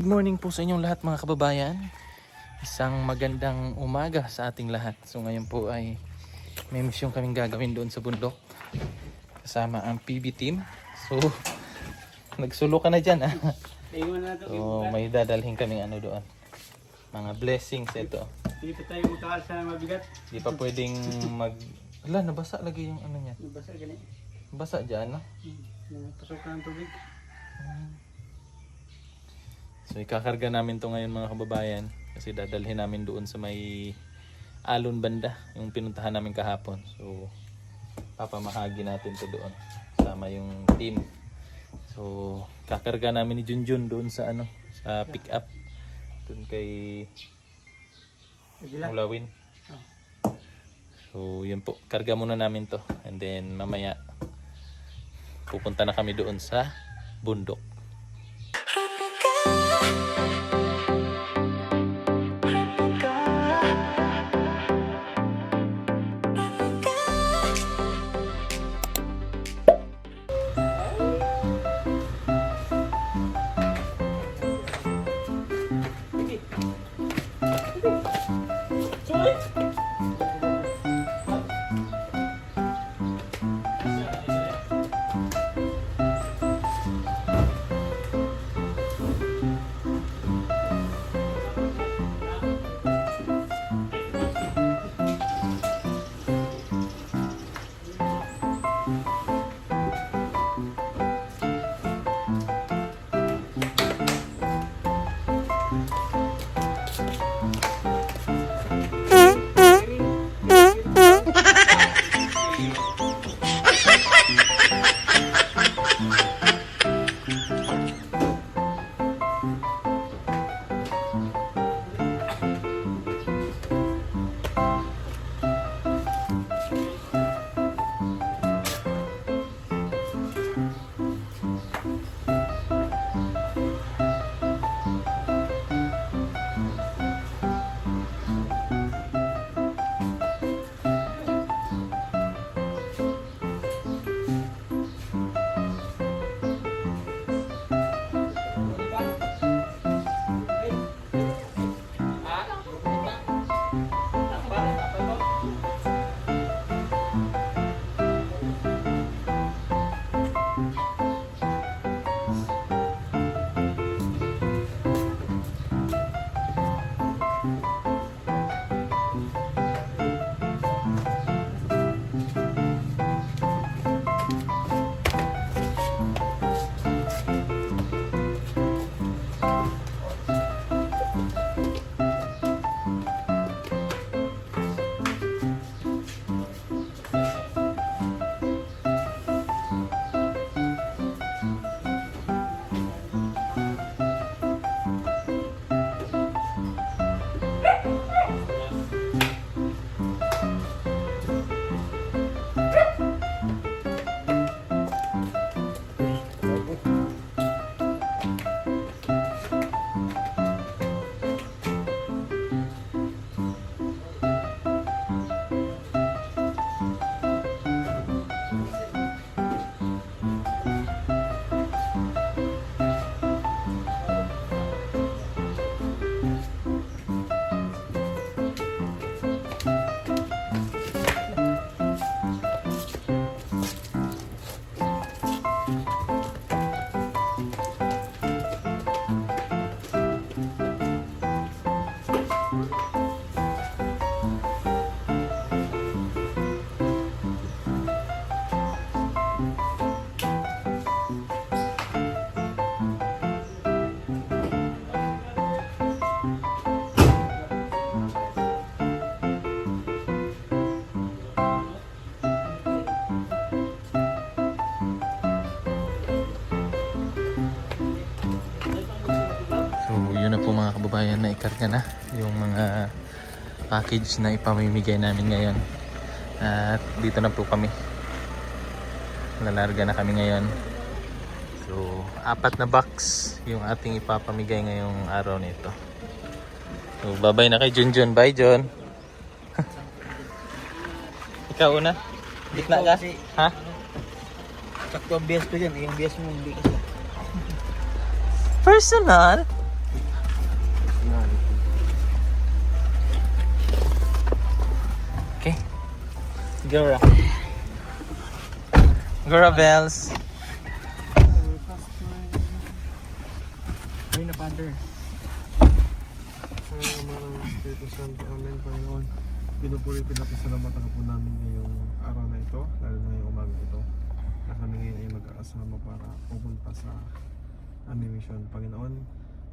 Good morning po sa inyong lahat mga kababayan. Isang magandang umaga sa ating lahat. So ngayon po ay may misyon kaming gagawin doon sa bundok kasama ang PB team. So nagsulo ka na dyan ah. So may dadalhin kaming ano doon. Mga blessings ito. Hindi pa tayo mataal sa mabigat. Di pa pwedeng mag... Hala, nabasa lagi yung ano niya. Nabasa ganit. Basa dyan no? Napasukan ng tubig. So ikakarga namin to ngayon mga kababayan kasi dadalhin namin doon sa may Alon banda yung pinuntahan namin kahapon. So papamahagi natin to doon sama yung team. So kakarga namin ni Junjun doon sa ano sa pick up doon kay Mulawin. So yun po, karga muna namin to and then mamaya pupunta na kami doon sa bundok. Yun na po mga kababayan, na ikarga na yung mga package na ipamimigay namin ngayon. At dito na po kami, lalarga na kami ngayon. So 4 na box yung ating ipapamigay ngayong araw nito. So babay na kay Junjun. Bye John. Ikaw una? Gitna ka? Ha? Sakto ang bias ko dyan. Yung bias mo hindi kasi. Personal? Gura. Gura bells. Ay, na-father. Sa mga Espiritu Santo, Amen, Panginoon. Pinupuri pinapasalamatan po namin ngayong araw na ito, lalo na ngayong umaga ito, na kami ngayon ay magkakasama para pupunta sa aming mission. Panginoon,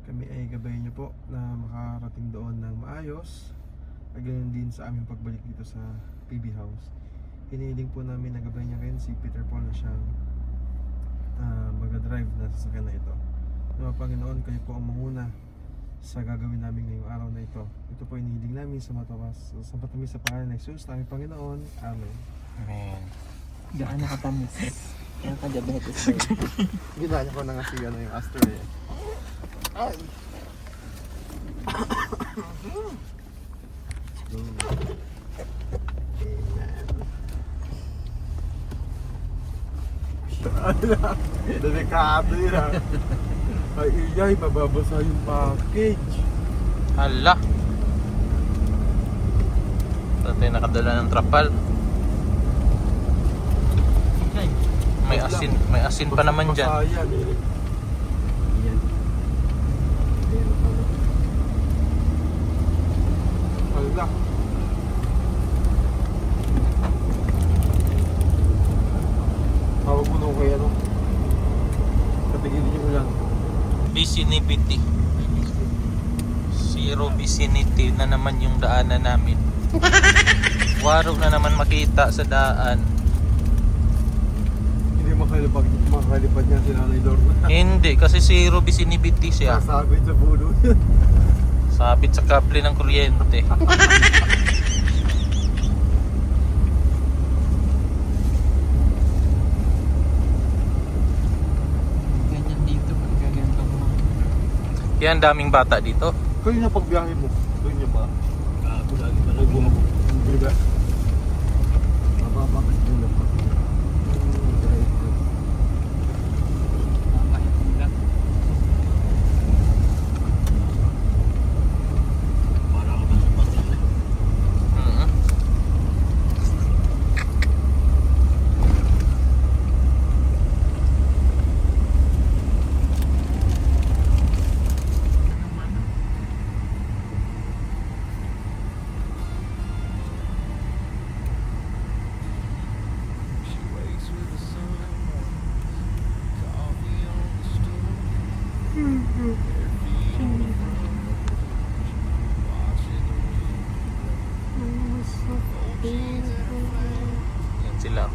kami ay gabayan niyo po na makarating doon ng maayos, at ganoon din sa aming pagbalik dito sa PB House. Hinihiling po namin na gabayan niya rin si Peter Paul na siyang mag-drive na sasakyan na ito. Mga Panginoon, kayo po ang manguna sa gagawin namin ngayong araw na ito. Ito po inihiling namin sa matamis sa pangalan ng Jesus, aming Panginoon. Amen. Amen. Gaan na katamis. Kaya ka diabetes. Ginanya ko na nga si yung Astor eh. Ay! Delikado yun ah. Ay iyay, mababasa yung package. Hala. Tatay nakadala ng trapal. May asin pa naman dyan. Basayan eh. Yan. Hala. Tawag mo nung kay ano. Katigilin niyo lang. Vicinity. Zero vicinity na naman yung daanan namin. Waro na naman makita sa daan. Hindi makalipad niya si Nanay Lorna. Hindi, kasi zero vicinity siya. Sasabit sa puno yun. Sabit sa kable ng kuryente. Ganyan dito pag gaganto mo. Yan, daming bata dito. Kayo na pagbiyahe mo. Kayo niya ba? Lagi pa lang buha mo. Hindi ba? Mababa kasi doon na pa. Mhm. Yan sila.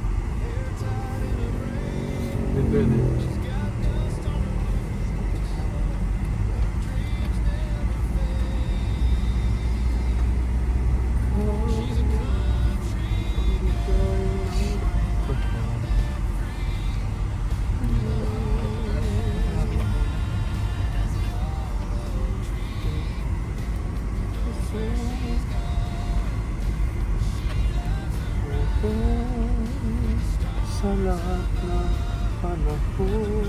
Depende. Sa lahat na panahon.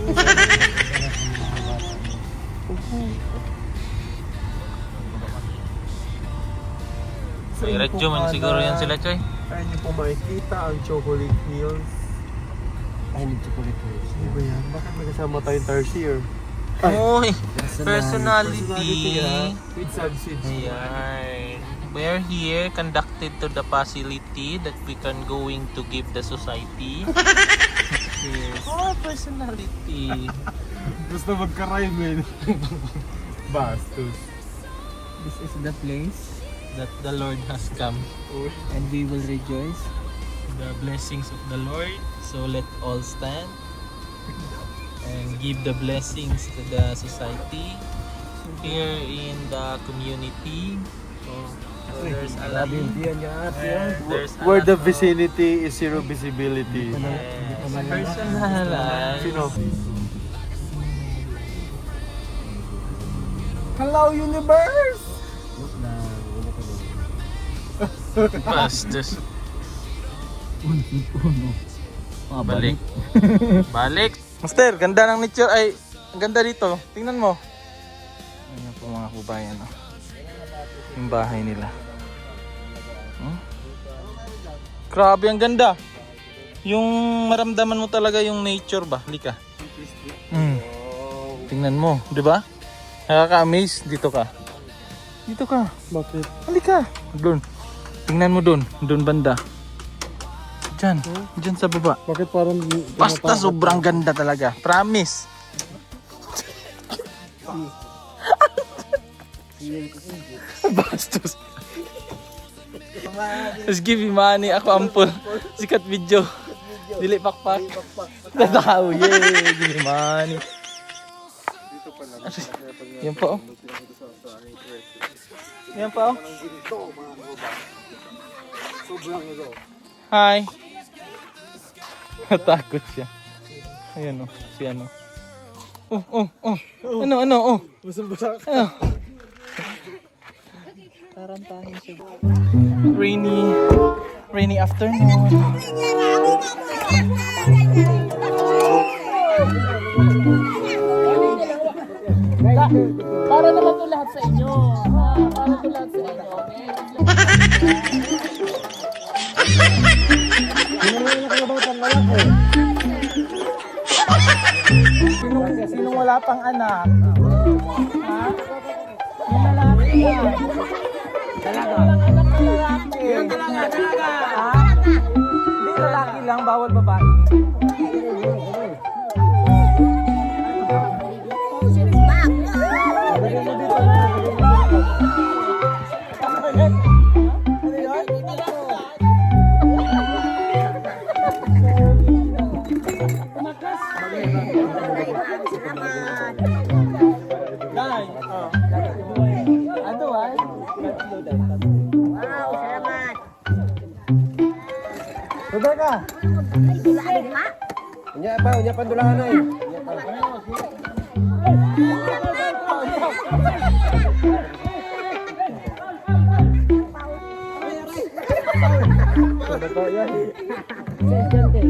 May radyo man siguro yan sila, Choy. Kaya niyo po makikita ang chocolate meals. Ay, may chocolate hills. Ano ba yan? Bakit magkasama tayong tarsier? Uy, Personality personality. ha? With subsidies. Ayan. We're here conducted to the facility that we can going to give the society. Yes. Oh, personality. Gusto magka-rhyme eh. Bastos. This is the place That the Lord has come. and we will rejoice. The blessings of the Lord. So let all stand and give the blessings to the society here in the community. So there's Aladdin. And there's Where the Aladdin. vicinity is zero visibility. Yes. Personalized. Sino? Hello universe! Bastos. Balik. Balik. Master, ganda ng nature. Ay, ang ganda dito. Tingnan mo. Ayan po mga kabayan. Oh. Yung bahay nila. Hmm? Grabe, ang ganda. Yung maramdaman mo talaga yung nature ba? Halika. Tingnan mo, di ba? Nakaka-amaze. Dito ka. Dito ka. Bakit? Halika. Doon. Tingnan mo doon. Doon banda. Diyan. Diyan sa baba. Bakit parang... Basta sobrang ganda talaga. Promise. Bastos. Let's give me money. Ako ampul. Sikat video. Dili pakpak. Tataw. Yay. Give me money. Yan pa oh. Yan pa oh. Hi. Natakot siya. Ayan oh. Si ano. Oh. Ano oh. Basang-basa. Ano? Tarantahin siya. Rainy afternoon. Para naman to lahat sa inyo. Para to lahat sa inyo. Sinong wala pang anak? Ha? Yung lalaki yan. Dalaga. Anak na lalaki. Yung dalaga. Ha? Hindi, lalaki lang. Bawal babae. Dai. Ano ay? Wow, salamat. Tudar ka! Dilaan ma. Unya pa dulangan na eh.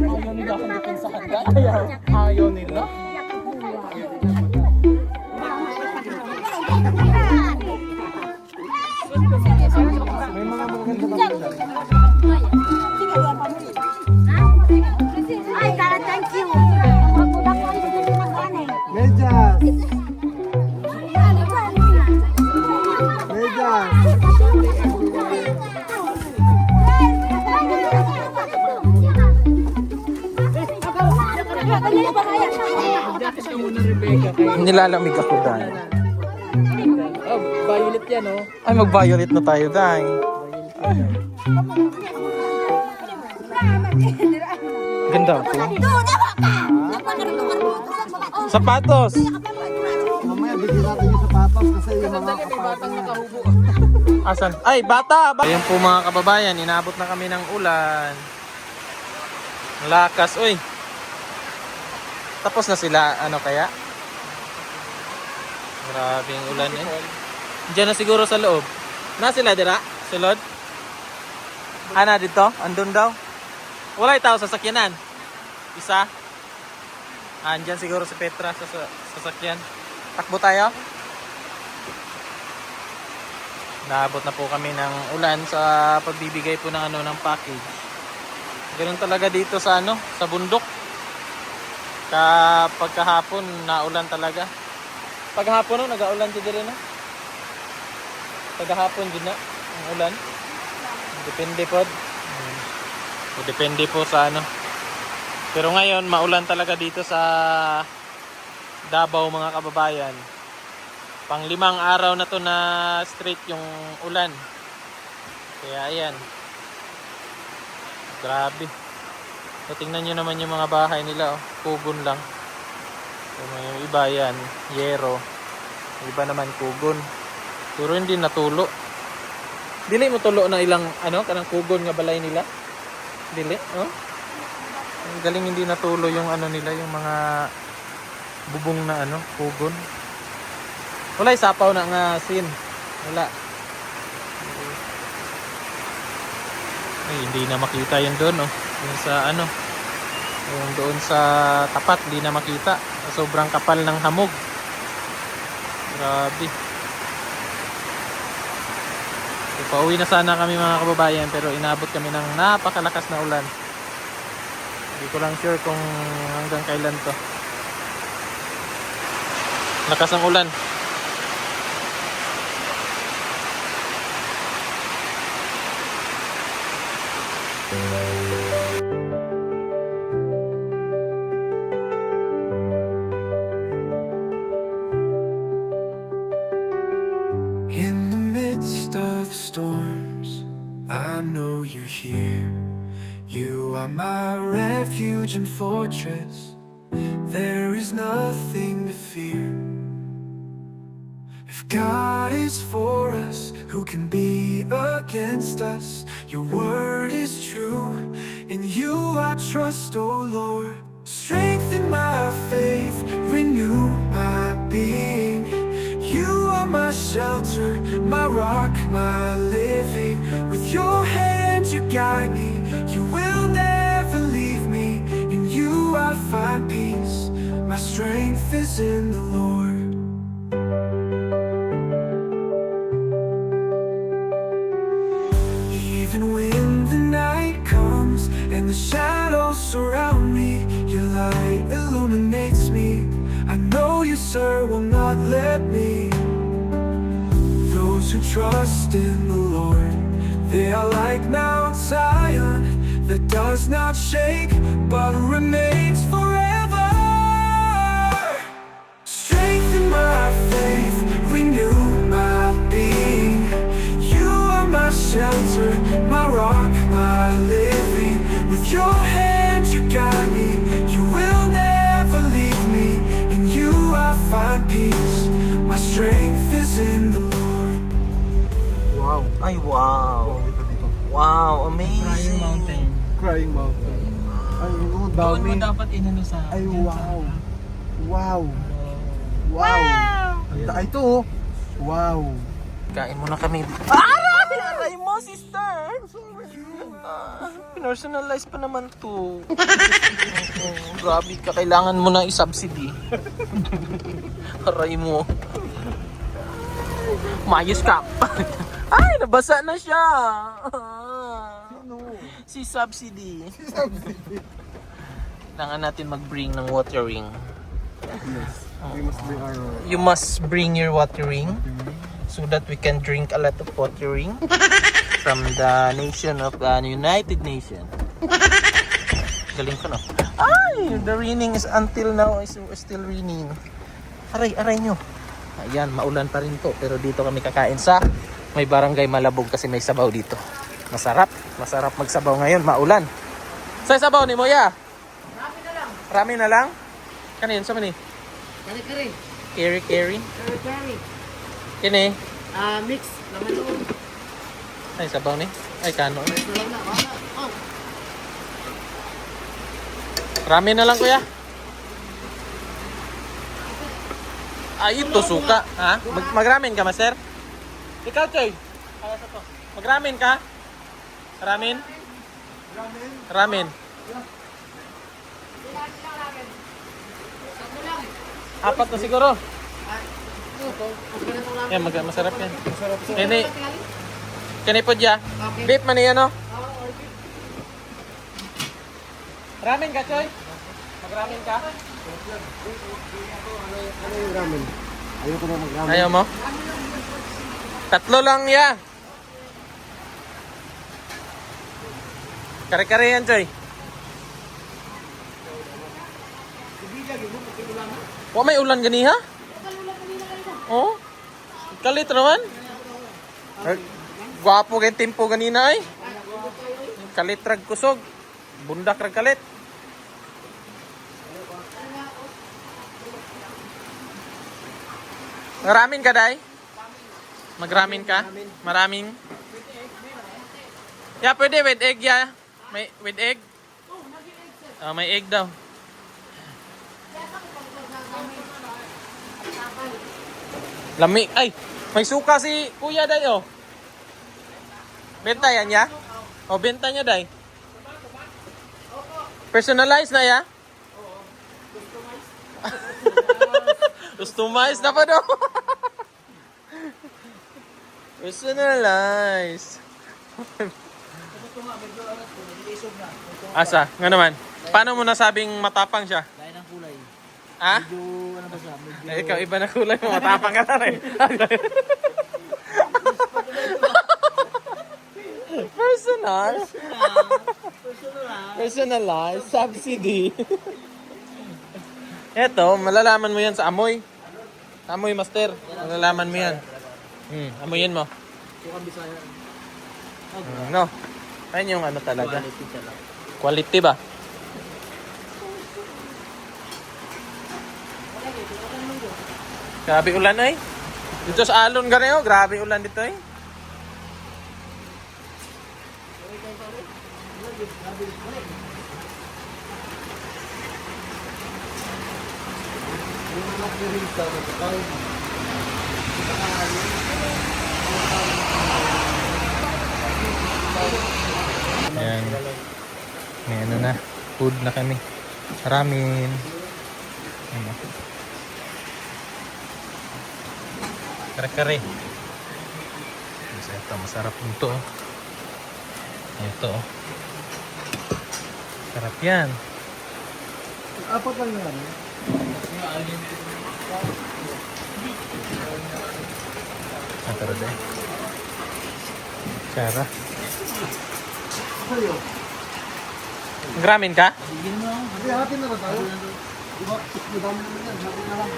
Ayaw nila kung dito sa handa. Ayaw nila. May mga magaganda ba? Ay, Kara, thank you. Magbudak ko ang pinagpapaan eh. Medyas! Medyas! Nilalamig ako dahil. Oh, violet yan oh. Ay, mag-violet na tayo dahil. Ganda ako. Sapatos! Mamaya bigyan natin yung sapatos kasi yung mga kapatos niya. Asan? Ay, bata! Ayan po mga kababayan, inabot na kami ng ulan. Ang lakas, uy. Tapos na sila, ano kaya? Grabing ulan yan. Diyan na siguro sa loob. Na sila dira? Sulod? Ana dito? Andun daw? Wala itaw sa sakyanan. Isa? Andyan siguro si Petra sa sasakyan. Takbo tayo? Naabot na po kami ng ulan sa pagbibigay po ng ng package. Ganun talaga dito sa sa bundok. Pagkahapon naulan talaga. Paghapon nag-aulan din rin Paghapon din na ang ulan. Depende po. Depende po sa Pero ngayon maulan talaga dito sa Davao mga kababayan. Pang-5 araw na to na straight yung ulan. Kaya ayan. Grabe. So, tingnan nyo naman yung mga bahay nila. Kugon lang. So, yung iba yan. Yero. Yung iba naman kugon. Pero hindi natulo. Dili mo tulo na ilang kanang kugon nga balay nila. Dili. Oh? Ang galing hindi natulo yung nila. Yung mga bubong na kugon. Wala isapaw na nga sin. Wala. Ay, hindi na makita yun doon, yung sa yung doon sa tapat, hindi na makita. Sobrang kapal ng hamog. Grabe. Pauwi na sana kami mga kababayan pero inabot kami ng napakalakas na ulan. Hindi ko lang sure kung hanggang kailan to. Lakas ng ulan. In the midst of storms, I know you're here. You are my refuge and fortress. There is nothing to fear. If God is for us, who can be against us? Your word is true. In you I trust, O Lord. Strengthen my faith, renew my being. You are my shelter, my rock, my living. With your hand you guide me, you will never leave me. In you I find peace, my strength is in the Lord. Even when the night comes and the shadows surround me, your light illuminates me. I know you, sir, will not let me. Those who trust in the Lord, they are like Mount Zion that does not shake but remains forever. Strengthen my faith, renew my being. You are my shelter, my rock, my living. With your hand you guide me, you will never leave me. In you I find peace, my strength is in the Lord. Wow. Ay, wow. Wow, ito dito. Wow, Crying amazing. Mountain. Crying Mountain. Ay, ano, Doon mo dami. dapat inano sa... Ay, wow. Wow. Wow. Wow! Ay, ito oh. Wow. Kain muna kami. Aray mo, sister! Personalize pa naman to. Grabe ka, kailangan mo na i-subsidy. Aray mo. Mayos ka. Ay, nabasa na siya. Si Subsidy. Kailangan natin mag-bring ng watering. Yes. We must be our... You must bring your watering so that we can drink a lot of watering from the nation of the United Nations. Galing ko, no? Ay, the raining is until now is still raining. Aray nyo. Ayan, maulan pa rin to. Pero dito kami kakain sa may barangay Malabog kasi may sabaw dito. Masarap magsabaw ngayon, maulan. Sa sabaw ni Moya? Rami na lang. Rami na lang? Kanin, sa mani? Kari-kari. Carry. Kari-kari. Kini? Mix. Laman doon. Ay, sabaw ni? Ay, kano. Wala na. Wala. Oh. Rami na lang, kuya. Ay, ito suka. Ha? Magramin ka, master? Ikaw, Choy. Magramin ka? Ramin? Ramin. Apat na siguro. Yan, masarap yan. Kani po dya. Beef man yan, no? Ramin ka, Choy? Magramin ka? Ano yung ramen? Ayoko na mag-ramen. Ayaw mo? Tatlo lang ya. Kare-kare yan, Choy. Wa may ulan gani ha? Oh? Kalit naman? Gwapo kay tempo ganina ay. Kalit rag kusog. Bundak rag kalit. Maraming ka, Day? Magramin ka? Maraming? Yeah, pwede with egg, ya. May with egg? May egg daw. Lami. Ay, may suka si Kuya, Day, oh. Benta yan, ya? O, benta niya, Day. Personalized na, ya? Customize na pa daw. Personalize. Asa? Nga naman. Paano mo nasabing matapang siya? Gaya ng kulay. Ha? Medyo, ano ba siya? Medyo... Eh, ikaw iba na kulay mo. Matapang ka na rin. Personal. Personalized. Subsidy. Eto, malalaman mo yan sa amoy. Sa amoy, master. Malalaman mo yan. Amoyin mo. Sukang Bisaya. No. Ayun yung ano talaga. Quality siya lang. Quality ba? Grabe ulan ay. Dito sa Alon gani oh, grabe ulan dito ay. Ayan. May ano na. Food na kami. Ramen. Ano. Kare-kare. Ito, masarap nito. Ito. Sarap yan. Apat lang yan. Tara deh. Cara. Gramin ka? Bigyan mo. Hindi, happy na ba tayo? Diba, madami naman yan. Happy na lang.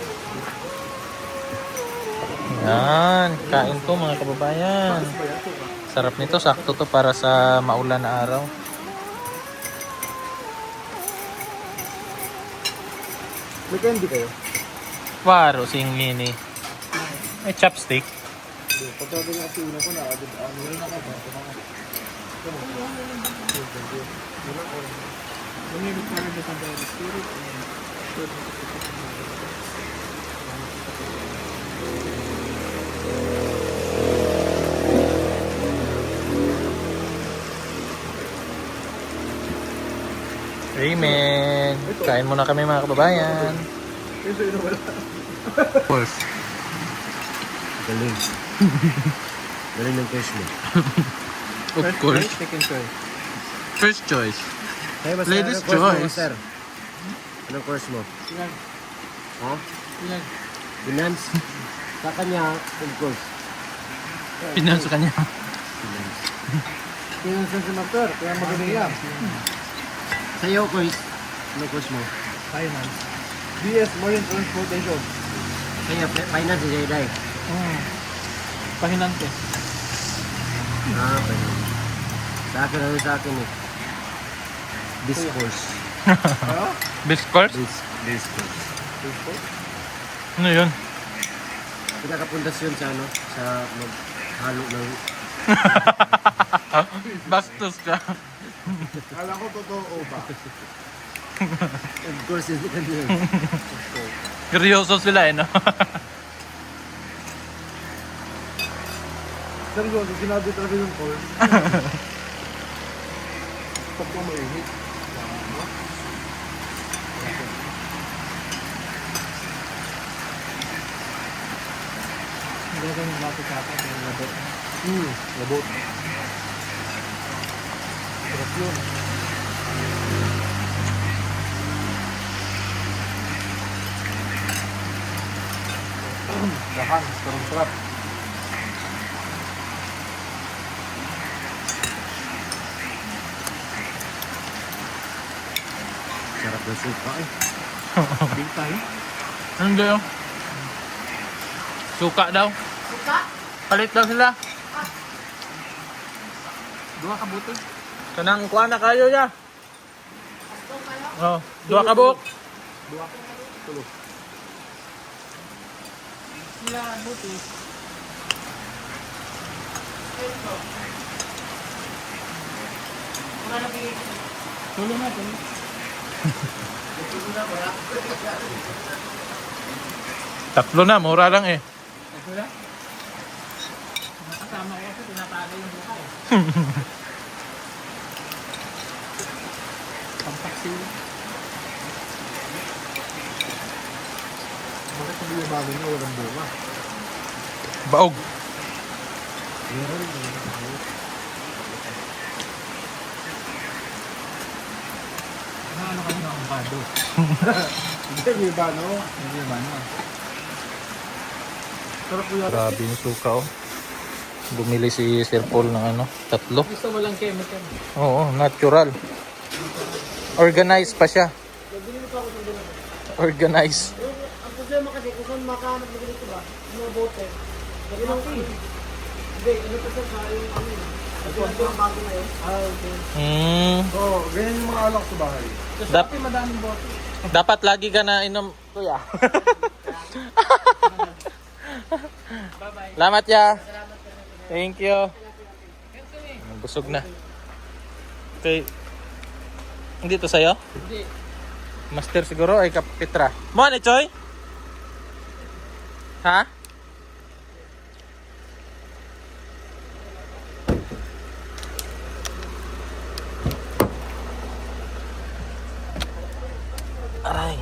Yan, kain to mga kababayan. Sarap nito, sakto to para sa maulan na araw. May candy kayo? Waro, singlini. May chopstick. Pagkabi nga si una ko na, ano rin ako ba? Lumimit pa rin sa Holy Spirit. Amen. Kain muna kami mga kababayan. Ito yun wala. Of course. Galing. Galing ng course mo. Of course. Second choice. First choice. Hey, basta, Ladies' anong course mo, choice. sir? Anong course mo? Ilan? Ha? Ilan? Finance? Sa kanya, of course. Pinan sa kanya. Finance si Master, kaya magaling yan. Sa iyo, course. Anong course mo? Finance. BS, Marine Transportation. Kaya finance si Jedi. Pahinante. Ah, pwede. Sa akin, ano sa akin eh? Discourse. Best course? Discourse. Ano yun? Pinakapundasyon sa ano? Sa maghalo ng... Bastos ka. Alam ko totoo ba? Of course, hindi ka niya. Seryoso sila eh, no? Seryoso, sinabi talaga yung course. Pag ko mainit. Hindi ka yung bakit sa akin. Yung labot. Labot. Sarap yun. Dahan, sarap. Sarap na suka eh. Big tayo. Ano yun? Suka daw. Suka? Palit daw sila. Dua ka buti. Kanang kuha na kayo ya. Oh, dua ka buok. Sila buti. Tulo natin. Tatlo na, mura lang eh. Wala? Nakasama ko kasi tinatagay yung buka eh. Pampaksil. Bakit sabi yung bago niya walang bunga? Baog. Ano kami ng avocado? Hindi, may ba, no? Hindi ba na? Sarap po yata. Grabe yung suka oh. Bumili si Sir Paul ng ano, 3. Gusto mo lang chemical. Oo, natural. Organized pa siya. Organized. Ang problema kasi kung saan makahanap mo ganito ba? Mga bote. Ganun ang Hindi, ano pa sa yung ano yun. Kasi ang bago na yun. Okay. Oo, ganyan yung mga alak sa bahay. Madaming bote. Dapat lagi ka na inom, kuya. Salamat ya. Thank you. Busog na. Okay. Hindi to sa'yo? Hindi. Master siguro ay Kapitra. Mo ni Choy? Ha? Aray.